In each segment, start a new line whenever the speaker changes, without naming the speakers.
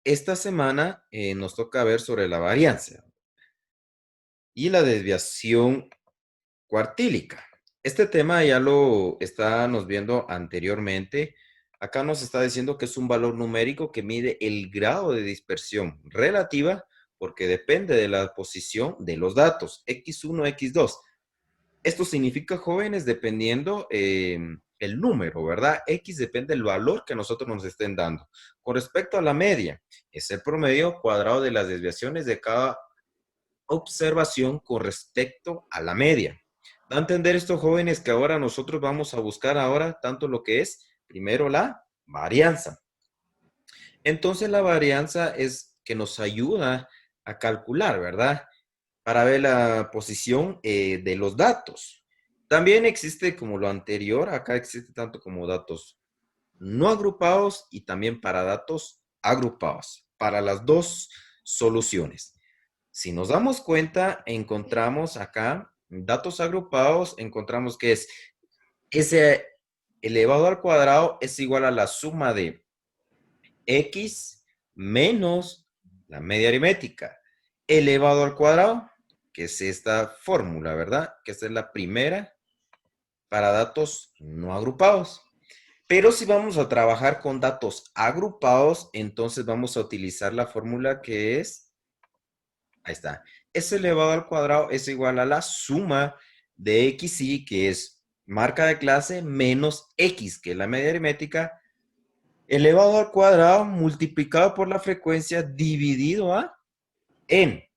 Esta semana nos toca ver sobre la varianza y la desviación cuartílica. Este tema ya lo estábamos viendo anteriormente. Acá nos está diciendo que es un valor numérico que mide el grado de dispersión relativa porque depende de la posición de los datos, x1, x2. Esto significa, jóvenes, dependiendo el número, ¿verdad? X depende del valor que nosotros nos estén dando. Con respecto a la media, es el promedio cuadrado de las desviaciones de cada observación con respecto a la media. Da a entender esto, jóvenes, que ahora nosotros vamos a buscar ahora tanto lo que es, primero, la varianza. Entonces, la varianza es que nos ayuda a calcular, ¿verdad? Para ver la posición de los datos. También existe como lo anterior, acá existe tanto como datos no agrupados y también para datos agrupados, para las dos soluciones. Si nos damos cuenta, encontramos acá datos agrupados, encontramos que es S elevado al cuadrado es igual a la suma de X menos la media aritmética elevado al cuadrado, que es esta fórmula, ¿verdad? Que esta es la primera para datos no agrupados. Pero si vamos a trabajar con datos agrupados, entonces vamos a utilizar la fórmula que es, ahí está, S elevado al cuadrado es igual a la suma de XY, que es marca de clase, menos X, que es la media aritmética, elevado al cuadrado multiplicado por la frecuencia dividido a N.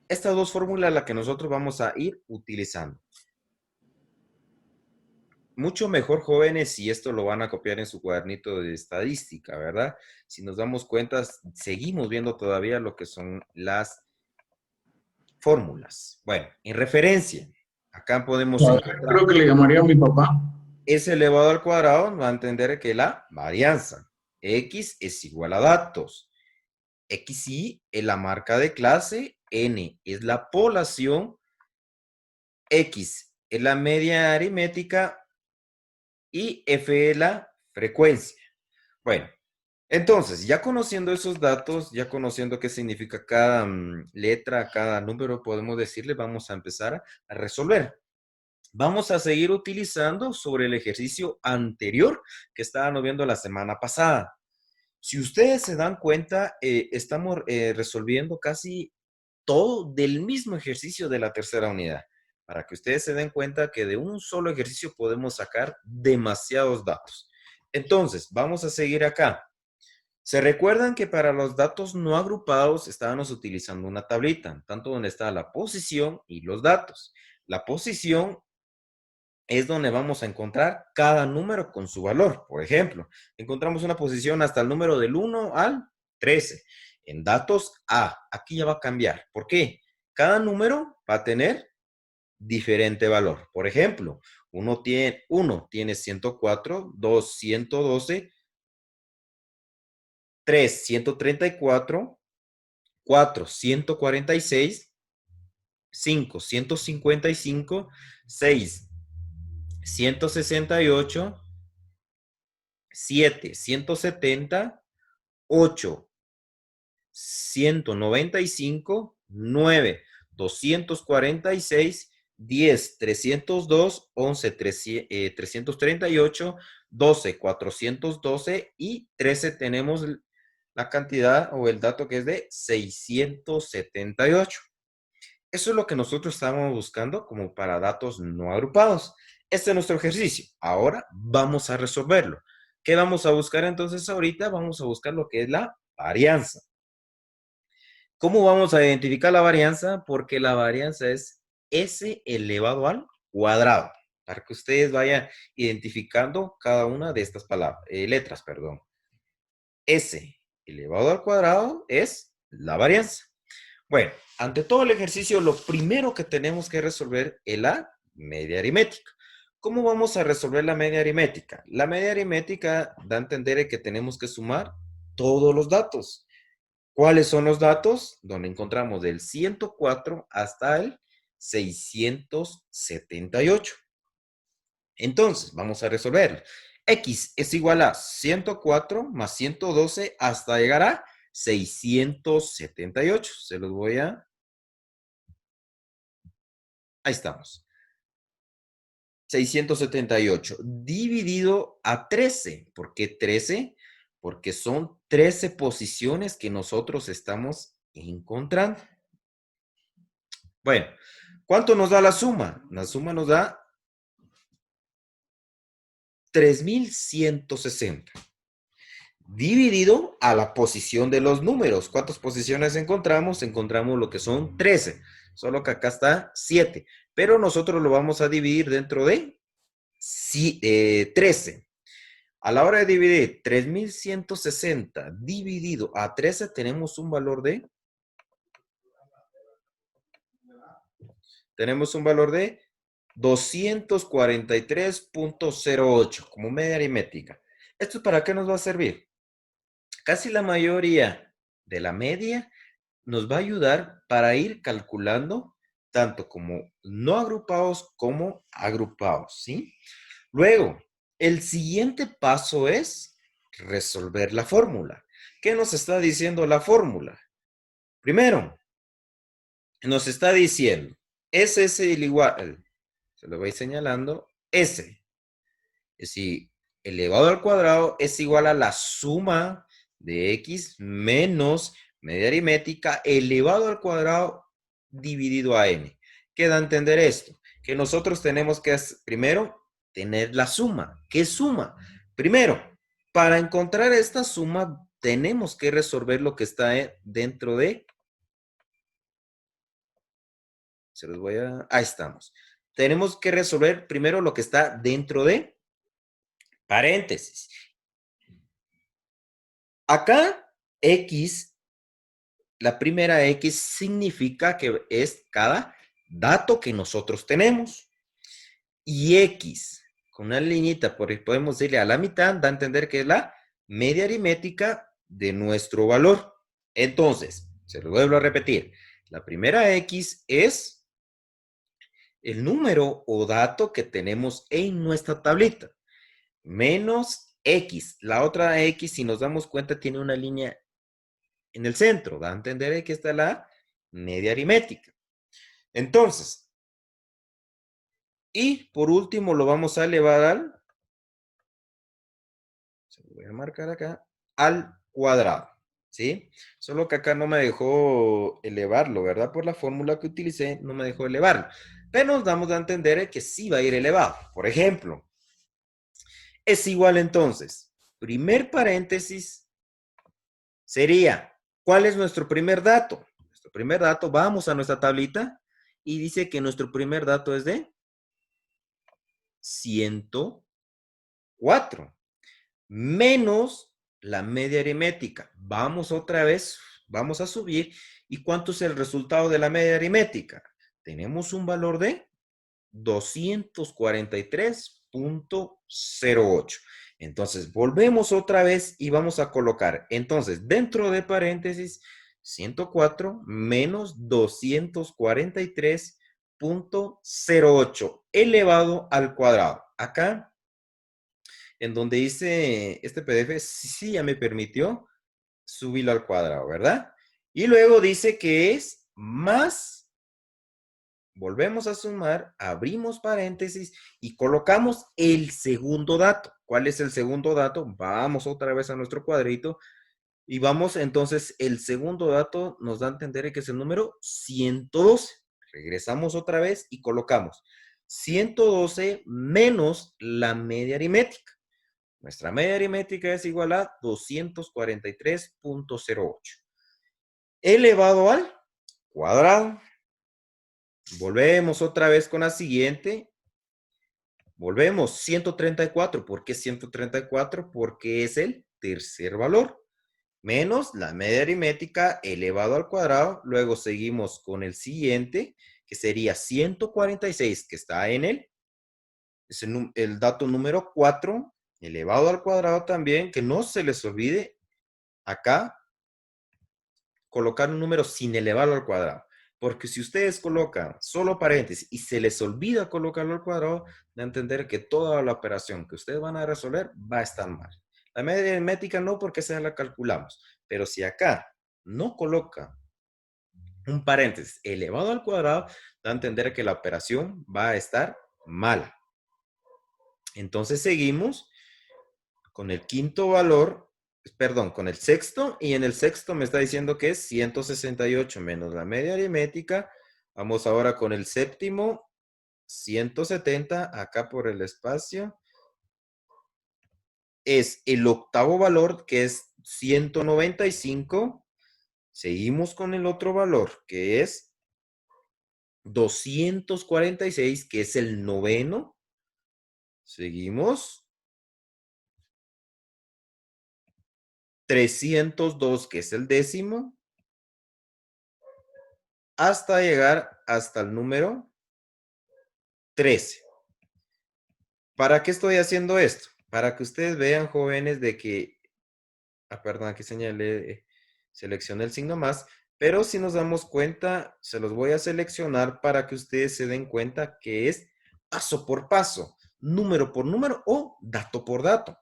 Estas dos fórmulas las que nosotros vamos a ir utilizando. Mucho mejor, jóvenes, si esto lo van a copiar en su cuadernito de estadística, ¿verdad? Si nos damos cuenta, seguimos viendo todavía lo que son las fórmulas. Bueno, en referencia, acá podemos
La verdad,
encontrar
creo que le llamaría a mi papá.
S elevado al cuadrado, va a entender que la varianza. X es igual a datos. XY es la marca de clase, N es la población, X es la media aritmética y F es la frecuencia. Bueno, entonces, ya conociendo esos datos, ya conociendo qué significa cada letra, cada número, podemos decirle, vamos a empezar a resolver. Vamos a seguir utilizando sobre el ejercicio anterior que estábamos viendo la semana pasada. Si ustedes se dan cuenta, estamos resolviendo casi todo del mismo ejercicio de la tercera unidad, para que ustedes se den cuenta que de un solo ejercicio podemos sacar demasiados datos. Entonces, vamos a seguir acá. Se recuerdan que para los datos no agrupados estábamos utilizando una tablita, tanto donde está la posición y los datos. La posición es donde vamos a encontrar cada número con su valor. Por ejemplo, encontramos una posición hasta el número del 1 al 13. En datos A, aquí ya va a cambiar. ¿Por qué? Cada número va a tener diferente valor. Por ejemplo, uno tiene 104, 2, 112, 3, 134, 4, 146, 5, 155, 6, 168, 7, 170, 8, 195, 9, 246, 10, 302, 11, 338, 12, 412 y 13 tenemos la cantidad o el dato que es de 678. Eso es lo que nosotros estábamos buscando como para datos no agrupados. Este es nuestro ejercicio. Ahora vamos a resolverlo. ¿Qué vamos a buscar entonces ahorita? Vamos a buscar lo que es la varianza. ¿Cómo vamos a identificar la varianza? Porque la varianza es S elevado al cuadrado. Para que ustedes vayan identificando cada una de estas palabras, letras, perdón. S elevado al cuadrado es la varianza. Bueno, ante todo el ejercicio, lo primero que tenemos que resolver es la media aritmética. ¿Cómo vamos a resolver la media aritmética? La media aritmética da a entender que tenemos que sumar todos los datos. ¿Cuáles son los datos? Donde encontramos del 104 hasta el 678. Entonces, vamos a resolver. X es igual a 104 más 112 hasta llegar a 678. Se los voy a... Ahí estamos. 678 dividido a 13. ¿Por qué 13? Porque son 13 posiciones que nosotros estamos encontrando. Bueno, ¿cuánto nos da la suma? La suma nos da 3160 dividido a la posición de los números. ¿Cuántas posiciones encontramos? Encontramos lo que son 13, solo que acá está 7, pero nosotros lo vamos a dividir dentro de 13. A la hora de dividir 3160 dividido a 13, tenemos un valor de 243.08 como media aritmética. ¿Esto para qué nos va a servir? Casi la mayoría de la media nos va a ayudar para ir calculando tanto como no agrupados como agrupados, ¿sí? Luego, el siguiente paso es resolver la fórmula. ¿Qué nos está diciendo la fórmula? Primero, nos está diciendo S es igual, se lo voy señalando, S, es decir, elevado al cuadrado es igual a la suma de X menos media aritmética elevado al cuadrado dividido a N. ¿Qué da a entender esto? Que nosotros tenemos que primero tener la suma. ¿Qué suma? Primero, para encontrar esta suma tenemos que resolver lo que está dentro de... Se los voy a... Ahí estamos. Tenemos que resolver primero lo que está dentro de paréntesis. Acá, X, la primera X significa que es cada dato que nosotros tenemos. Y X, con una liñita, podemos decirle a la mitad, da a entender que es la media aritmética de nuestro valor. Entonces, se lo vuelvo a repetir. La primera X es el número o dato que tenemos en nuestra tablita. Menos X. La otra X, si nos damos cuenta, tiene una línea en el centro. Da a entender que está la media aritmética. Entonces, y por último lo vamos a elevar al, se lo voy a marcar acá, al cuadrado. ¿Sí? Solo que acá no me dejó elevarlo, ¿verdad? Por la fórmula que utilicé, no me dejó elevarlo. Pero nos damos a entender que sí va a ir elevado. Por ejemplo, es igual entonces, primer paréntesis sería, ¿cuál es nuestro primer dato? Nuestro primer dato, vamos a nuestra tablita y dice que nuestro primer dato es de 104 menos la media aritmética. Vamos otra vez, vamos a subir. ¿Y cuánto es el resultado de la media aritmética? Tenemos un valor de 243.08. Entonces, volvemos otra vez y vamos a colocar, entonces, dentro de paréntesis, 104 menos 243.08 elevado al cuadrado. Acá, en donde dice este PDF, sí ya me permitió subirlo al cuadrado, ¿verdad? Y luego dice que es más, volvemos a sumar, abrimos paréntesis y colocamos el segundo dato. ¿Cuál es el segundo dato? Vamos otra vez a nuestro cuadrito y vamos entonces, el segundo dato nos da a entender que es el número 112. Regresamos otra vez y colocamos 112 menos la media aritmética. Nuestra media aritmética es igual a 243.08 elevado al cuadrado. Volvemos otra vez con la siguiente. Volvemos 134. ¿Por qué 134? Porque es el tercer valor. Menos la media aritmética elevado al cuadrado. Luego seguimos con el siguiente, que sería 146, que está en es el dato número 4, elevado al cuadrado también, que no se les olvide acá colocar un número sin elevarlo al cuadrado. Porque si ustedes colocan solo paréntesis y se les olvida colocarlo al cuadrado, de entender que toda la operación que ustedes van a resolver va a estar mal. La media aritmética no, porque esa la calculamos. Pero si acá no coloca un paréntesis elevado al cuadrado, da a entender que la operación va a estar mala. Entonces seguimos con el quinto valor, perdón, con el sexto, y en el sexto me está diciendo que es 168 menos la media aritmética. Vamos ahora con el séptimo, 170, acá por el espacio. Es el octavo valor, que es 195. Seguimos con el otro valor, que es 246, que es el noveno. Seguimos. 302, que es el décimo. Hasta llegar hasta el número 13. ¿Para qué estoy haciendo esto? Para que ustedes vean, jóvenes, de que, perdón, aquí señalé, seleccioné el signo más, pero si nos damos cuenta, se los voy a seleccionar para que ustedes se den cuenta que es paso por paso, número por número o dato por dato.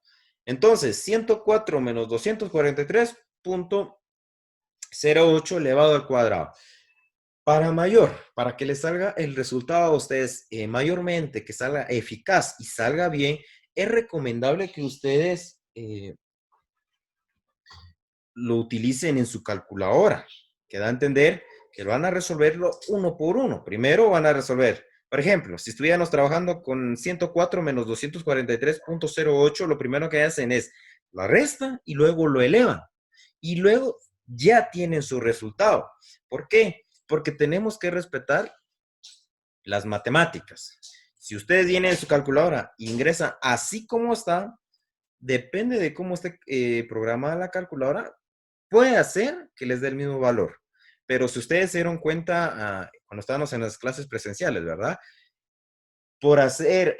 Entonces, 104 menos 243.08 elevado al cuadrado. Para que les salga el resultado a ustedes mayormente, que salga eficaz y salga bien, es recomendable que ustedes lo utilicen en su calculadora, que da a entender que van a resolverlo uno por uno. Primero van a resolver, por ejemplo, si estuviéramos trabajando con 104 menos 243.08, lo primero que hacen es la resta y luego lo elevan. Y luego ya tienen su resultado. ¿Por qué? Porque tenemos que respetar las matemáticas. Si ustedes vienen en su calculadora e ingresan así como está, depende de cómo esté programada la calculadora, puede hacer que les dé el mismo valor. Pero si ustedes se dieron cuenta cuando estábamos en las clases presenciales, ¿verdad? Por hacer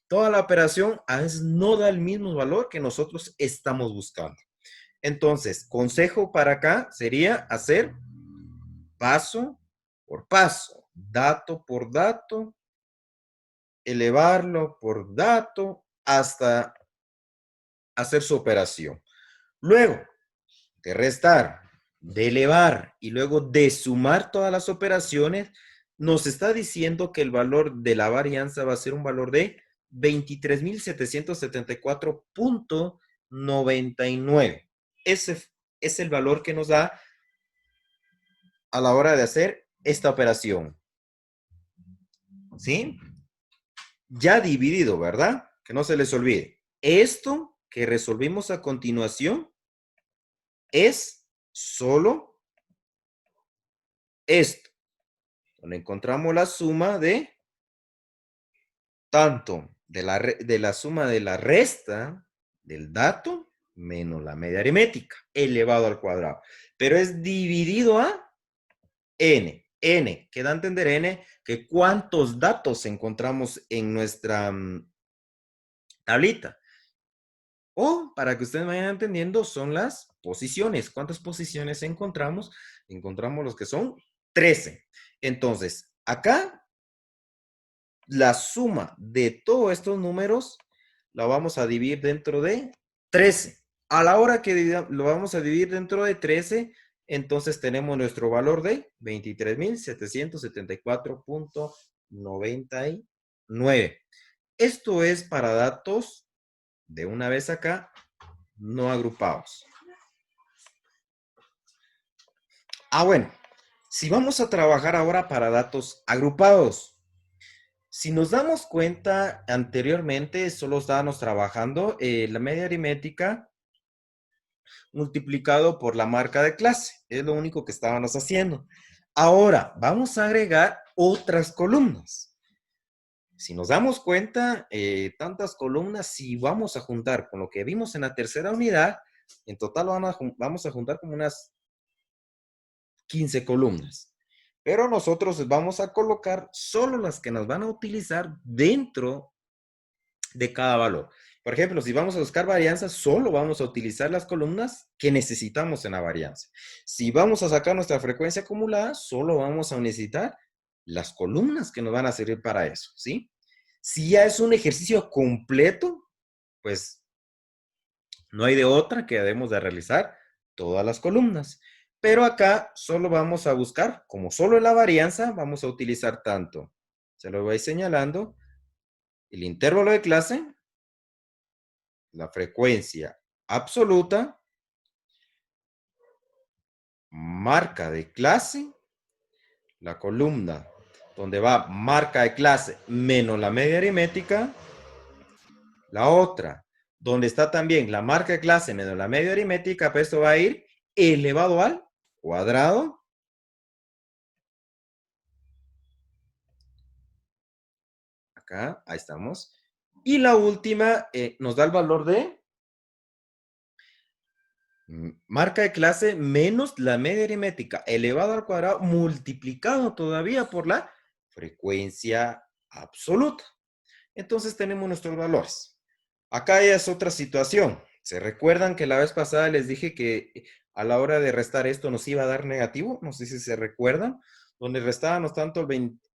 toda la operación, a veces no da el mismo valor que nosotros estamos buscando. Entonces, consejo para acá sería hacer paso por paso, dato por dato, elevarlo por dato hasta hacer su operación. Luego de restar, de elevar y luego de sumar todas las operaciones, nos está diciendo que el valor de la varianza va a ser un valor de 23.774.99. Ese es el valor que nos da a la hora de hacer esta operación. ¿Sí? Ya dividido, ¿verdad? Que no se les olvide. Esto que resolvimos a continuación es solo esto, donde encontramos la suma de tanto de la suma de la resta del dato menos la media aritmética elevado al cuadrado. Pero es dividido a n. N, que da a entender n que cuántos datos encontramos en nuestra tablita. O, para que ustedes vayan entendiendo, son las posiciones. ¿Cuántas posiciones encontramos? Encontramos los que son 13. Entonces, acá, la suma de todos estos números la vamos a dividir dentro de 13. A la hora que lo vamos a dividir dentro de 13, entonces tenemos nuestro valor de 23.774.99. Esto es para datos de una vez acá, no agrupados. Bueno, si vamos a trabajar ahora para datos agrupados, si nos damos cuenta anteriormente, solo estábamos trabajando la media aritmética multiplicado por la marca de clase. Es lo único que estábamos haciendo. Ahora, vamos a agregar otras columnas. Si nos damos cuenta, tantas columnas, si vamos a juntar con lo que vimos en la tercera unidad, en total vamos a juntar como unas 15 columnas. Pero nosotros vamos a colocar solo las que nos van a utilizar dentro de cada valor. Por ejemplo, si vamos a buscar varianza, solo vamos a utilizar las columnas que necesitamos en la varianza. Si vamos a sacar nuestra frecuencia acumulada, solo vamos a necesitar las columnas que nos van a servir para eso, ¿sí? Si ya es un ejercicio completo, pues No hay de otra que debemos de realizar todas las columnas. Pero acá solo vamos a buscar, como solo es la varianza, vamos a utilizar tanto, se lo voy señalando, el intervalo de clase, la frecuencia absoluta, marca de clase, la columna donde va marca de clase menos la media aritmética, la otra donde está también la marca de clase menos la media aritmética, pues esto va a ir elevado al cuadrado. Acá, ahí estamos. Y la última nos da el valor de marca de clase menos la media aritmética elevado al cuadrado multiplicado todavía por la frecuencia absoluta. Entonces tenemos nuestros valores. Acá ya es otra situación. ¿Se recuerdan que la vez pasada les dije que a la hora de restar esto nos iba a dar negativo? No sé si se recuerdan. Donde restábamos tanto el 20,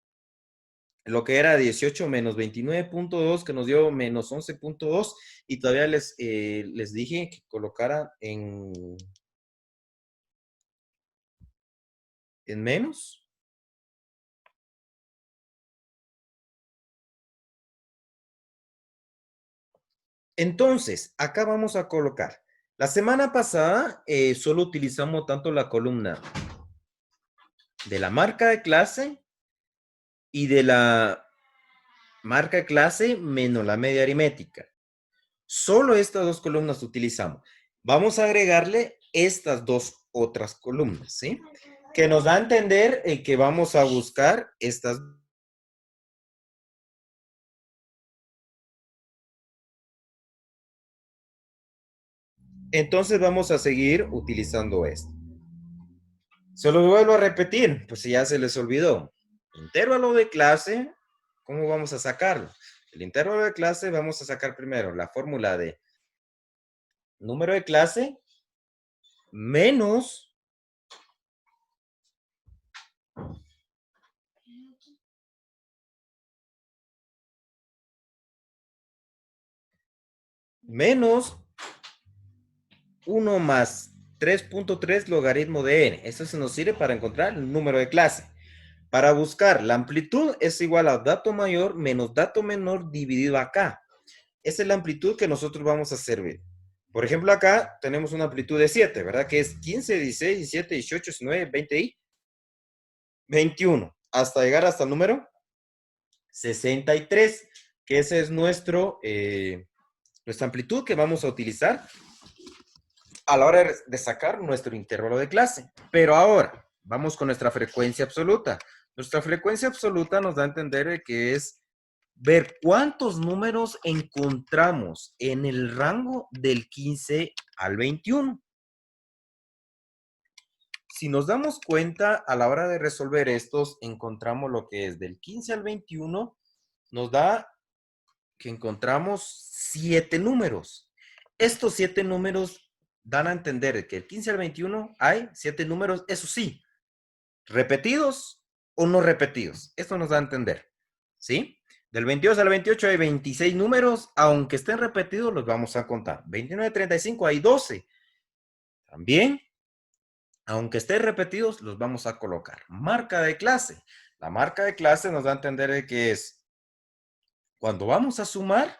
lo que era 18 menos 29.2 que nos dio menos 11.2 y todavía les dije que colocara en menos. Entonces, acá vamos a colocar. La semana pasada solo utilizamos tanto la columna de la marca de clase y de la marca de clase menos la media aritmética. Solo estas dos columnas utilizamos. Vamos a agregarle estas dos otras columnas, ¿sí? Que nos da a entender que vamos a buscar estas. Entonces vamos a seguir utilizando esto. Se lo vuelvo a repetir, pues si ya se les olvidó. Intervalo de clase, ¿cómo vamos a sacarlo? El intervalo de clase vamos a sacar primero la fórmula de número de clase menos menos 1 más 3.3 logaritmo de n. Eso se nos sirve para encontrar el número de clase. Para buscar la amplitud es igual a dato mayor menos dato menor dividido acá. Esa es la amplitud que nosotros vamos a servir. Por ejemplo, acá tenemos una amplitud de 7, ¿verdad? Que es 15, 16, 17, 18, 19, 20 y 21. Hasta llegar hasta el número 63, que ese es nuestra amplitud que vamos a utilizar a la hora de sacar nuestro intervalo de clase. Pero ahora, vamos con nuestra frecuencia absoluta. Nuestra frecuencia absoluta nos da a entender que es ver cuántos números encontramos en el rango del 15 al 21. Si nos damos cuenta, a la hora de resolver estos, encontramos lo que es del 15 al 21, nos da que encontramos 7 números. Estos 7 números dan a entender que el 15 al 21 hay 7 números, eso sí, repetidos o no repetidos. Esto nos da a entender, ¿sí? Del 22 al 28 hay 26 números, aunque estén repetidos, los vamos a contar. 29 al 35 hay 12. También, aunque estén repetidos, los vamos a colocar. Marca de clase. La marca de clase nos da a entender que es cuando vamos a sumar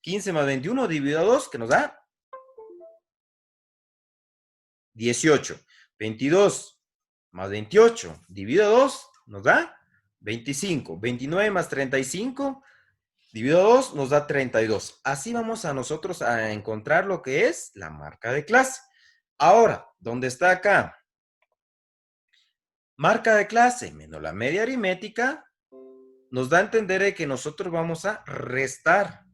15 más 21 dividido a 2, que nos da 18. 22 más 28 dividido a 2 nos da 25. 29 más 35 dividido a 2 nos da 32. Así vamos a nosotros a encontrar lo que es la marca de clase. Ahora, ¿dónde está acá? Marca de clase menos la media aritmética nos da a entender que nosotros vamos a restar,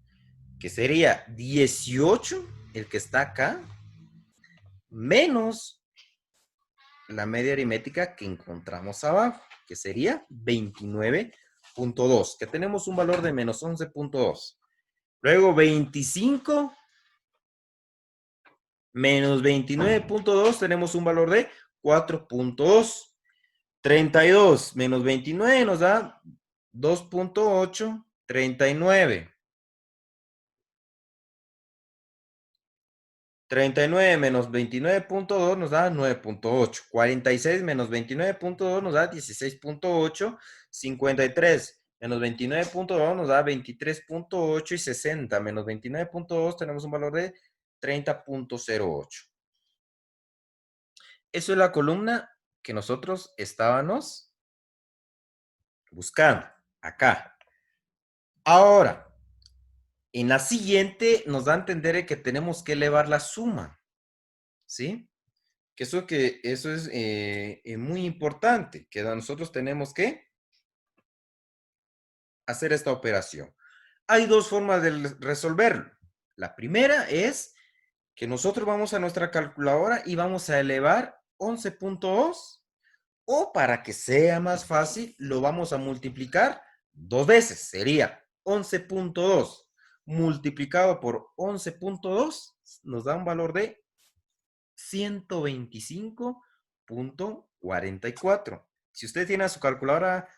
que sería 18, el que está acá, menos la media aritmética que encontramos abajo, que sería 29.2, que tenemos un valor de menos 11.2. Luego 25 menos 29.2 tenemos un valor de 4.2. 32 menos 29 nos da 2.8, 39. 39 menos 29.2 nos da 9.8. 46 menos 29.2 nos da 16.8. 53 menos 29.2 nos da 23.8. Y 60 menos 29.2 tenemos un valor de 30.08. Eso es la columna que nosotros estábamos buscando acá. Ahora, en la siguiente nos da a entender que tenemos que elevar la suma, ¿sí? Que eso es muy importante, que nosotros tenemos que hacer esta operación. Hay dos formas de resolverlo. La primera es que nosotros vamos a nuestra calculadora y vamos a elevar 11.2, o para que sea más fácil, lo vamos a multiplicar dos veces. Sería 11.2 multiplicado por 11.2 nos da un valor de 125.44. Si usted tiene su calculadora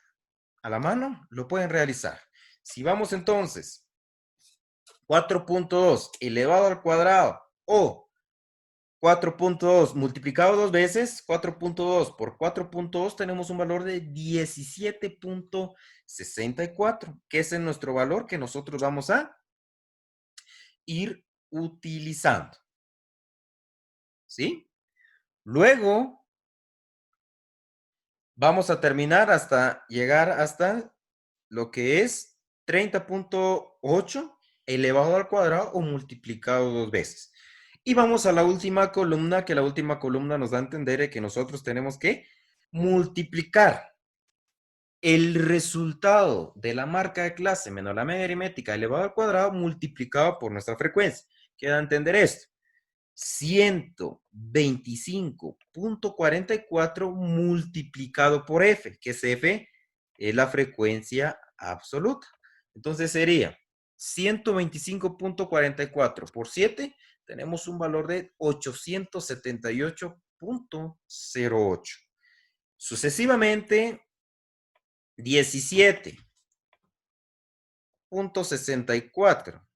a la mano, lo pueden realizar. Si vamos entonces, 4.2 elevado al cuadrado o 4.2 multiplicado dos veces, 4.2 por 4.2 tenemos un valor de 17.64, que ese es nuestro valor que nosotros vamos a ir utilizando. ¿Sí? Luego vamos a terminar hasta llegar hasta lo que es 30.8 elevado al cuadrado o multiplicado dos veces. Y vamos a la última columna, que la última columna nos da a entender que nosotros tenemos que multiplicar el resultado de la marca de clase menos la media aritmética elevado al cuadrado multiplicado por nuestra frecuencia. ¿Qué da a entender esto? 125.44 multiplicado por F, que es F, es la frecuencia absoluta. Entonces sería 125.44 por 7, tenemos un valor de 878.08. Sucesivamente, 17.64.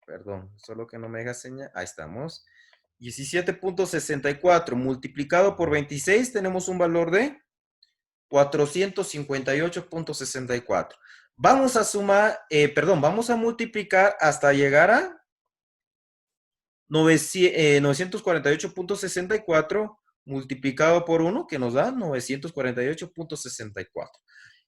Perdón, solo que no me deja señal. Ahí estamos. 17.64 multiplicado por 26 tenemos un valor de 458.64. Vamos a sumar, vamos a multiplicar hasta llegar a 948.64 multiplicado por 1, que nos da 948.64.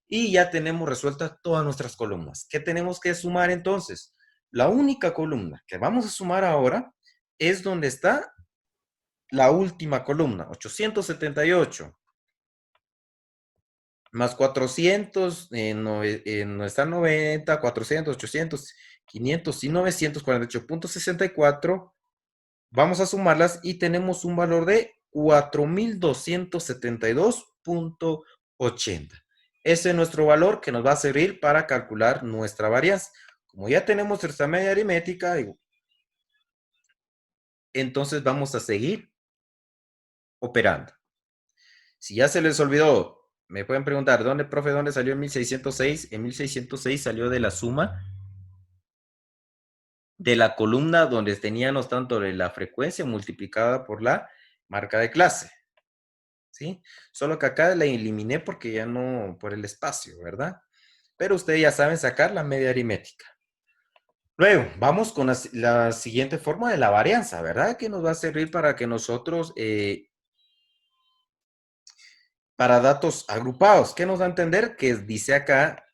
Y ya tenemos resueltas todas nuestras columnas. ¿Qué tenemos que sumar entonces? La única columna que vamos a sumar ahora es donde está la última columna, 878 más 400, no está 90, 400, 800, 500 y 948.64. Vamos a sumarlas y tenemos un valor de 4.272.80. Ese es nuestro valor que nos va a servir para calcular nuestra varianza. Como ya tenemos nuestra media aritmética, entonces vamos a seguir operando. Si ya se les olvidó, me pueden preguntar, profe, dónde salió en 1606? En 1606 salió de la suma de la columna donde teníamos tanto de la frecuencia multiplicada por la marca de clase. ¿Sí? Solo que acá la eliminé porque ya no, por el espacio, ¿verdad? Pero ustedes ya saben sacar la media aritmética. Luego, vamos con la siguiente forma de la varianza, ¿verdad? Que nos va a servir para que nosotros, para datos agrupados, ¿qué nos da a entender? Que dice acá,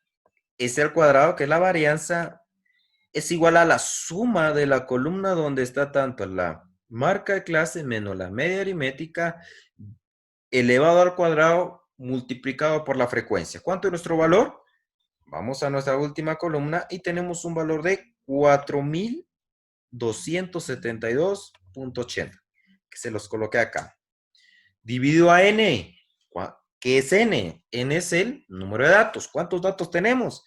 S al cuadrado, que es la varianza, es igual a la suma de la columna donde está tanto la marca de clase menos la media aritmética elevado al cuadrado multiplicado por la frecuencia. ¿Cuánto es nuestro valor? Vamos a nuestra última columna y tenemos un valor de 4.272.80, que se los coloqué acá. Dividido a n. ¿Qué es n? N es el número de datos. ¿Cuántos datos tenemos?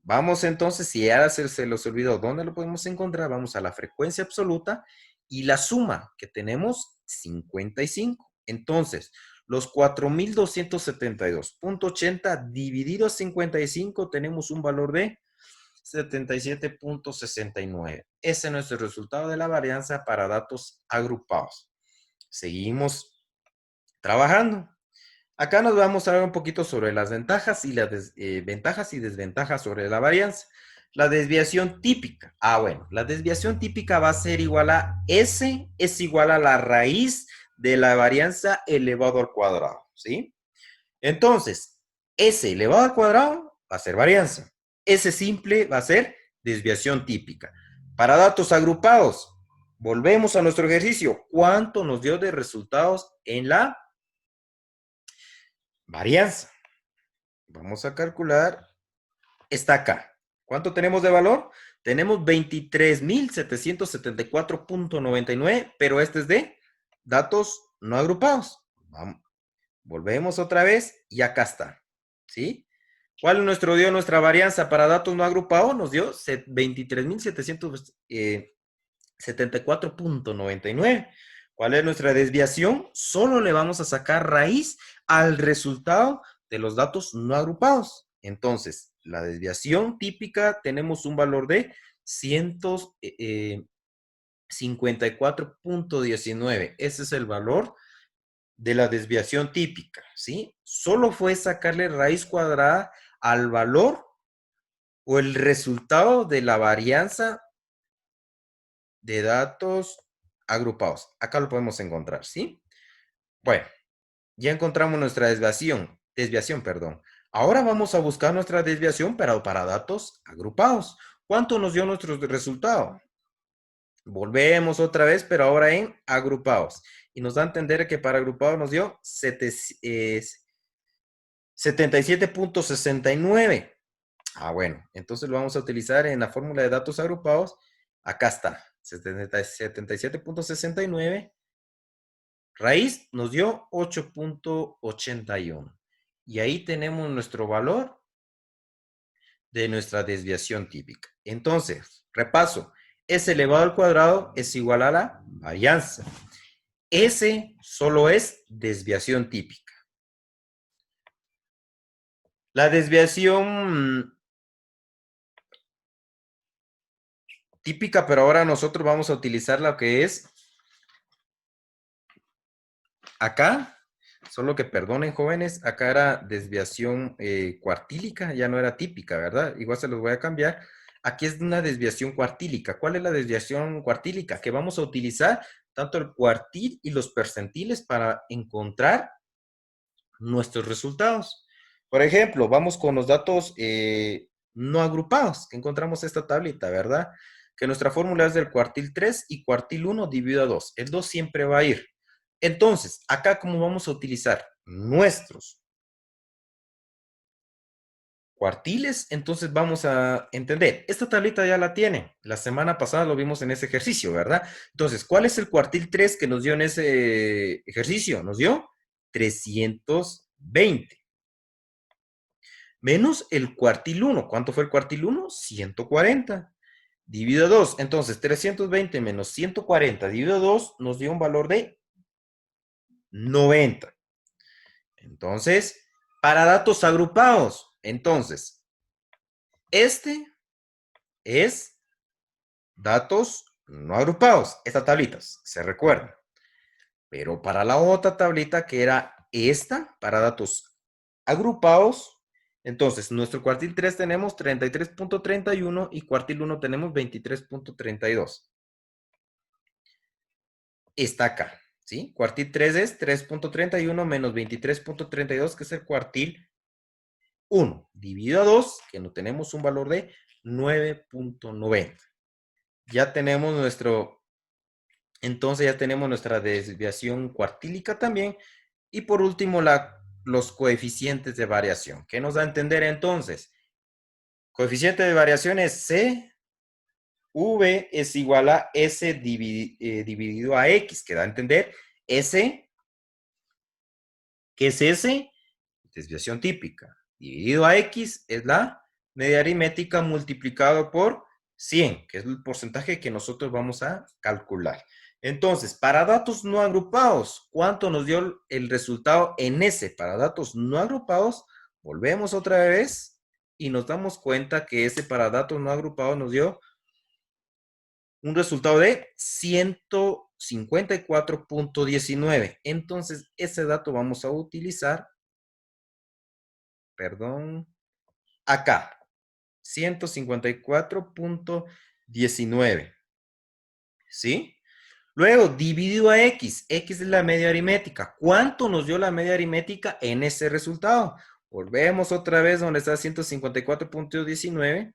Vamos entonces, si ahora se los olvidó, ¿dónde lo podemos encontrar? Vamos a la frecuencia absoluta y la suma que tenemos, 55. Entonces, los 4.272.80 dividido a 55 tenemos un valor de 77.69. Ese es nuestro resultado de la varianza para datos agrupados. Seguimos trabajando. Acá nos vamos a ver un poquito sobre las ventajas y las ventajas y desventajas sobre la varianza. La desviación típica. Bueno, la desviación típica va a ser igual a S es igual a la raíz de la varianza elevado al cuadrado, ¿sí? Entonces, S elevado al cuadrado va a ser varianza. S simple va a ser desviación típica. Para datos agrupados, volvemos a nuestro ejercicio. ¿Cuánto nos dio de resultados en la varianza? Vamos a calcular. Está acá. ¿Cuánto tenemos de valor? Tenemos 23.774.99, pero este es de datos no agrupados. Vamos. Volvemos otra vez y acá está. ¿Sí? ¿Cuál dio nuestra varianza para datos no agrupados? Nos dio 23.774.99. ¿Cuál es nuestra desviación? Solo le vamos a sacar raíz al resultado de los datos no agrupados. Entonces, la desviación típica tenemos un valor de 154.19. Ese es el valor de la desviación típica, ¿sí? Solo fue sacarle raíz cuadrada al valor o el resultado de la varianza de datos agrupados. Acá lo podemos encontrar, ¿sí? Bueno, ya encontramos nuestra desviación, perdón. Ahora vamos a buscar nuestra desviación, pero para datos agrupados. ¿Cuánto nos dio nuestro resultado? Volvemos otra vez, pero ahora en agrupados. Y nos da a entender que para agrupados nos dio 77.69. Bueno, entonces lo vamos a utilizar en la fórmula de datos agrupados. Acá está, 77.69. Raíz nos dio 8.81. Y ahí tenemos nuestro valor de nuestra desviación típica. Entonces, repaso. S elevado al cuadrado es igual a la varianza. S solo es desviación típica. La desviación típica, pero ahora nosotros vamos a utilizar lo que es acá, solo que perdonen jóvenes, acá era desviación cuartílica, ya no era típica, ¿verdad? Igual se los voy a cambiar. Aquí es una desviación cuartílica. ¿Cuál es la desviación cuartílica? Que vamos a utilizar tanto el cuartil y los percentiles para encontrar nuestros resultados. Por ejemplo, vamos con los datos no agrupados, que encontramos esta tablita, ¿verdad? Que nuestra fórmula es del cuartil 3 y cuartil 1 dividido a 2. El 2 siempre va a ir. Entonces, acá, ¿cómo vamos a utilizar nuestros cuartiles? Entonces, vamos a entender. Esta tablita ya la tiene. La semana pasada lo vimos en ese ejercicio, ¿verdad? Entonces, ¿cuál es el cuartil 3 que nos dio en ese ejercicio? Nos dio 320. Menos el cuartil 1. ¿Cuánto fue el cuartil 1? 140. Dividido 2. Entonces, 320 menos 140 dividido 2 nos dio un valor de 90. Entonces, para datos agrupados, entonces, este es datos no agrupados. Estas tablitas, se recuerdan. Pero para la otra tablita que era esta, para datos agrupados, entonces, nuestro cuartil 3 tenemos 33.31 y cuartil 1 tenemos 23.32. Está acá, ¿sí? Cuartil 3 es 3.31 menos 23.32, que es el cuartil 1, dividido a 2, que no tenemos un valor de 9.90. Ya tenemos entonces ya tenemos nuestra desviación cuartílica también. Y por último, los coeficientes de variación. ¿Qué nos da a entender entonces? Coeficiente de variación es C, V es igual a S dividido a X, que da a entender S, ¿qué es S? Desviación típica. Dividido a X es la media aritmética multiplicado por 100, que es el porcentaje que nosotros vamos a calcular. Entonces, para datos no agrupados, ¿cuánto nos dio el resultado en S? Para datos no agrupados, volvemos otra vez y nos damos cuenta que ese para datos no agrupados nos dio un resultado de 154.19. Entonces, ese dato vamos a utilizar, perdón, acá, 154.19. ¿Sí? Luego, dividido a X. X es la media aritmética. ¿Cuánto nos dio la media aritmética en ese resultado? Volvemos otra vez donde está 154.19.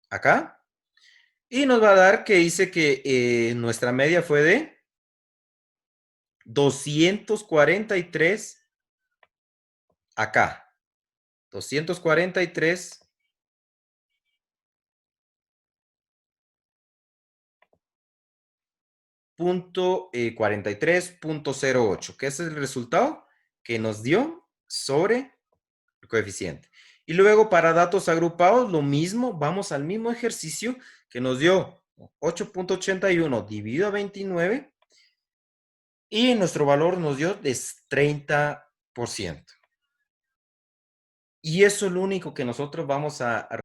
Acá. Y nos va a dar que dice que nuestra media fue de 243 acá. 243 43.08, que ese es el resultado que nos dio sobre el coeficiente. Y luego para datos agrupados, lo mismo, vamos al mismo ejercicio que nos dio 8.81 dividido a 29 y nuestro valor nos dio de 30%. Y eso es lo único que nosotros vamos a